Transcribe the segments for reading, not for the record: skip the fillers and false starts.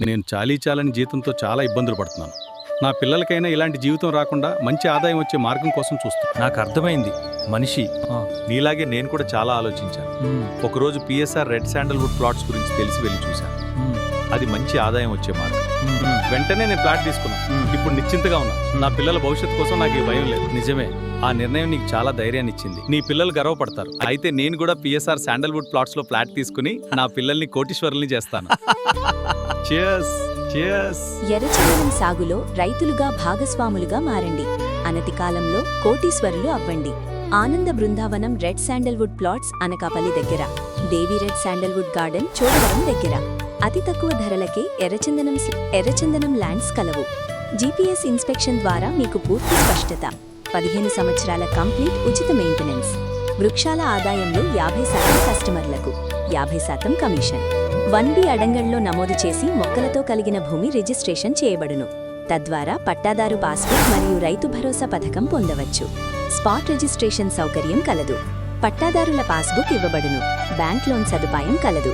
నేను చాలీచాలని జీతంతో చాలా ఇబ్బందులు పడుతున్నాను. నా పిల్లలకైనా ఇలాంటి జీవితం రాకుండా మంచి ఆదాయం వచ్చే మార్గం కోసం చూస్తున్నాను. నాకు అర్థమైంది మనిషి. నీలాగే నేను కూడా చాలా ఆలోచించాను. ఒకరోజు పిఎస్ఆర్ రెడ్ శాండల్వుడ్ ప్లాట్స్ గురించి తెలిసి వెళ్ళి చూశాను. అది మంచి ఆదాయం వచ్చే మార్గం. వెంటనే నేను ఫ్లాట్ తీసుకున్నాను. ఇప్పుడు నిశ్చింతగా ఉన్నా. నా పిల్లల భవిష్యత్తు కోసం నాకు ఈ భయం లేదు. నిజమే, ఆ నిర్ణయం నీకు చాలా ధైర్యాన్ని ఇచ్చింది. నీ పిల్లలు గర్వపడతారు. అయితే నేను కూడా పిఎస్ఆర్ శాండల్వుడ్ ప్లాట్స్ లో ఫ్లాట్ తీసుకుని నా పిల్లల్ని కోటీశ్వరుల్ని చేస్తాను. Cheers! Cheers! ఎర్రచందనం సాగులో రైతులుగా భాగస్వాములుగా మారండి. అనతి కాలంలో కోటీశ్వరులు అవ్వండి. ఆనంద Brindavanam red sandalwood plots Anakapalli దగ్గర, దేవి రెడ్ శాండల్వుడ్ గార్డెన్ చోడవరం దగ్గర. అతి తక్కువ ధరలకే ఎర్రచందనం ల్యాండ్స్ కలవు. జీపీఎస్ ఇన్స్పెక్షన్ ద్వారా మీకు పూర్తి స్పష్టత. 15 సంవత్సరాల కంప్లీట్ ఉచిత మెయింటెనెన్స్. వృక్షాల ఆదాయంలో 50% కస్టమర్లకు, 50% కమిషన్. 1B అడంగల్లో నమోదు చేసి మొక్కలతో కలిగిన భూమి రిజిస్ట్రేషన్ చేయబడును. తద్వారా పట్టాదారు పాస్బుక్ మరియు రైతు భరోసా పథకం పొందవచ్చు. స్పాట్ రిజిస్ట్రేషన్ సౌకర్యం కలదు. పట్టాదారుల పాస్బుక్ ఇవ్వబడును. బ్యాంక్ లోన్ సదుపాయం కలదు.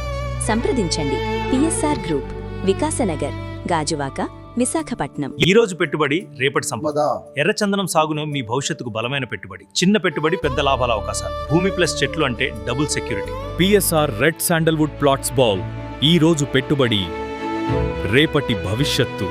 సంప్రదించండి. PSR Group, Vikasnagar, Gajuwaka, Visakhapatnam. ఈ రోజు పెట్టుబడి రేపటి సంపద. ఎర్రచందనం సాగును మీ భవిష్యత్తుకు బలమైన పెట్టుబడి. చిన్న పెట్టుబడి, పెద్ద లాభాల అవకాశాలు. భూమి ప్లస్ చెట్లు అంటే double security. PSR red sandalwood plots ball. ఈ రోజు పెట్టుబడి రేపటి భవిష్యత్తు.